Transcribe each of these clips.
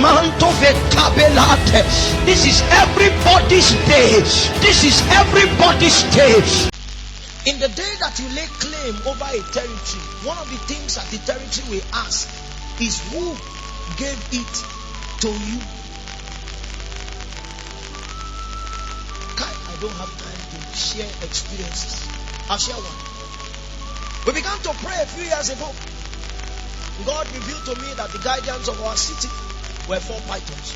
Manto Vetabelate. This is everybody's day. This is everybody's day. In the day that you lay claim over a territory, one of the things that the territory will ask is who gave it to you. I don't have time to share experiences. I'll share one. We began to pray a few years ago. God revealed to me that the guardians of our city were 4 pythons.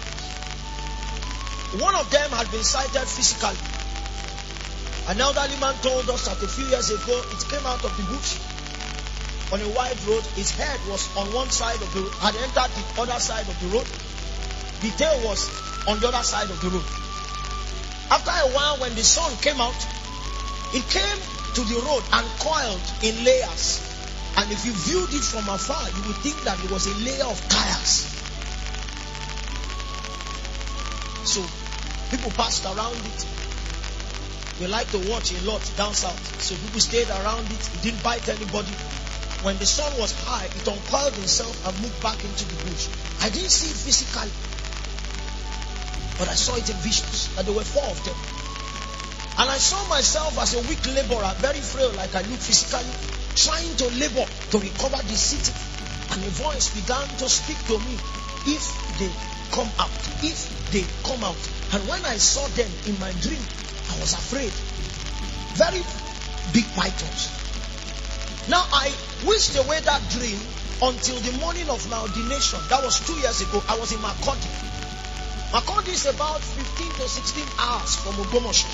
One of them had been sighted physically. An elderly man told us that a few years ago it came out of the bush on a wide road. His head was on one side of the road, had entered the other side of the road. The tail was on the other side of the road. After a while, when the sun came out, it came to the road and coiled in layers. And if you viewed it from afar, you would think that it was a layer of tires. So people passed around it. We like to watch a lot down south. So people stayed around it. It didn't bite anybody. When the sun was high, it uncoiled itself and moved back into the bush. I didn't see it physically, but I saw it in visions, and there were 4 of them. And I saw myself as a weak laborer, very frail like I look physically, trying to labor to recover the city. And a voice began to speak to me. If they come out, if they come out. And when I saw them in my dream, I was afraid. Very big pythons. Now I wished away that dream until the morning of my ordination. That was 2 years ago. I was in Makurdi. Makurdi is about 15 to 16 hours from Ogbomoso.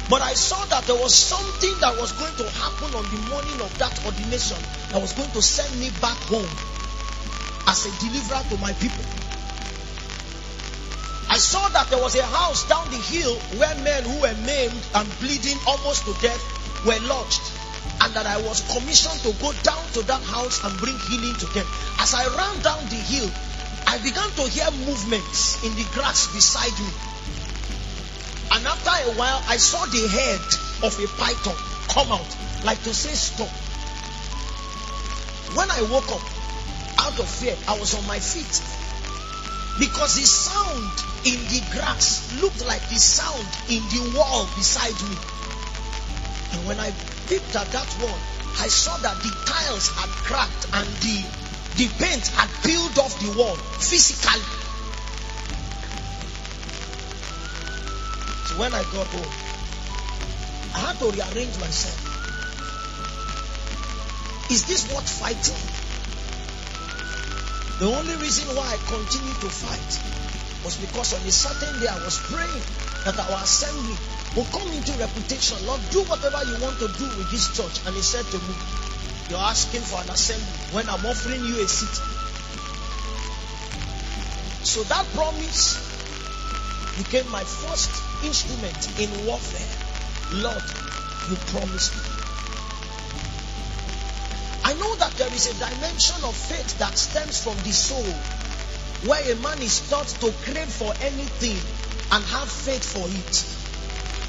But I saw that there was something that was going to happen on the morning of that ordination that was going to send me back home as a deliverer to my people. I saw that there was a house down the hill where men who were maimed and bleeding almost to death were lodged, and that I was commissioned to go down to that house and bring healing to them. As I ran down the hill, I began to hear movements in the grass beside me. And after a while, I saw the head of a python come out, like to say stop. When I woke up, out of fear, I was on my feet. Because the sound in the grass looked like the sound in the wall beside me. And when I peeped at that wall, I saw that the tiles had cracked and the paint had peeled off the wall physically. So when I got home, I had to rearrange myself. Is this what fighting? The only reason why I continued to fight was because on a certain day I was praying that our assembly will come into reputation. Lord, do whatever you want to do with this church. And he said to me, you're asking for an assembly when I'm offering you a seat. So that promise became my first instrument in warfare. Lord, you promised me. I know that there is a dimension of faith that stems from the soul, where a man is taught to crave for anything and have faith for it.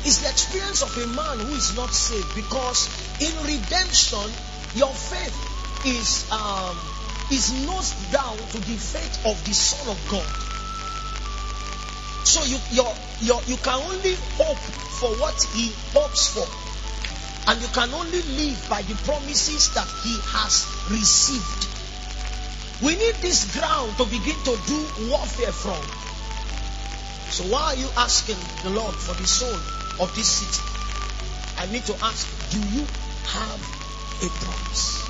It's the experience of a man who is not saved, because in redemption, your faith is nosed down to the faith of the Son of God. So you can only hope for what he hopes for. And you can only live by the promises that he has received. We need this ground to begin to do warfare from. So why are you asking the Lord for the soul of this city? I need to ask, do you have a promise?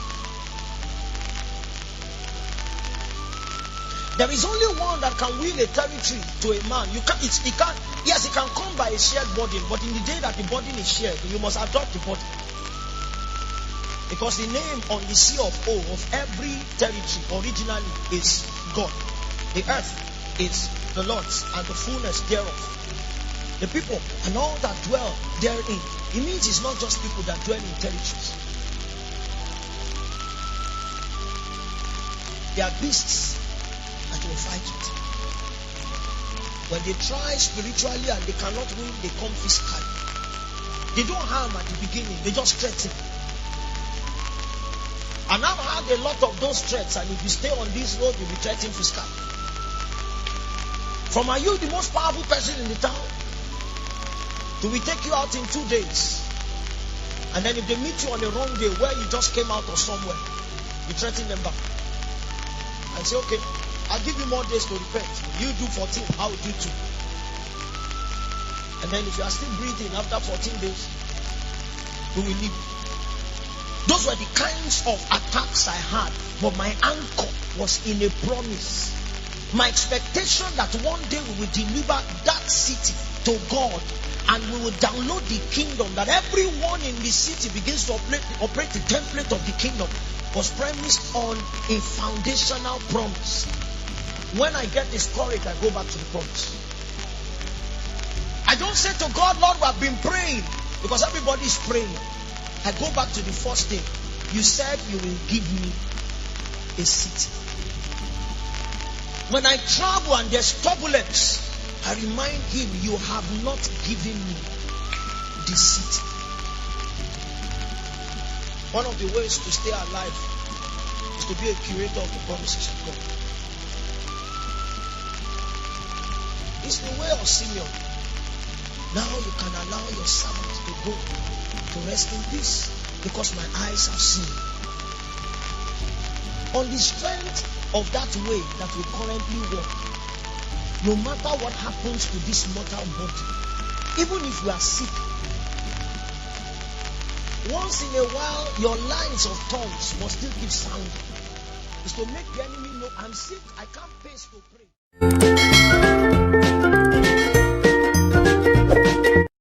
There is only one that can will a territory to a man. Yes, it can come by a shared burden, but in the day that the burden is shared, you must adopt the burden. Because the name on the sea of O of every territory originally is God. The earth is the Lord's and the fullness thereof. The people and all that dwell therein. It means it's not just people that dwell in territories. They are beasts that will fight it. When they try spiritually and they cannot win, they come physically. They don't harm at the beginning, they just threaten. And I've had a lot of those threats, and if you stay on this road, you'll be threatened physically. From are you the most powerful person in the town? Do we take you out in 2 days? And then if they meet you on the wrong day where you just came out of somewhere, you threaten them back. And say, okay, I'll give you more days to repent. You do 14, I'll do 2. And then if you are still breathing after 14 days, we will leave. Those were the kinds of attacks I had. But my anchor was in a promise. My expectation that one day we will deliver that city to God. And we will download the kingdom. That everyone in the city begins to operate the template of the kingdom. Was premised on a foundational promise. When I get discouraged, I go back to the promise. I don't say to God, Lord, we have been praying, because everybody is praying. I go back to the first day. You said you will give me a city. When I travel and there's turbulence, I remind him, you have not given me the city. One of the ways to stay alive is to be a curator of the promises of God. It's the way of Simeon. Now you can allow your servant to go to rest in peace, because my eyes have seen. On the strength of that way that we currently walk, no matter what happens to this mortal body, even if we are sick, once in a while your lines of tongues must still keep sounding. It's to make the enemy know, I'm sick, I can't pace to pray.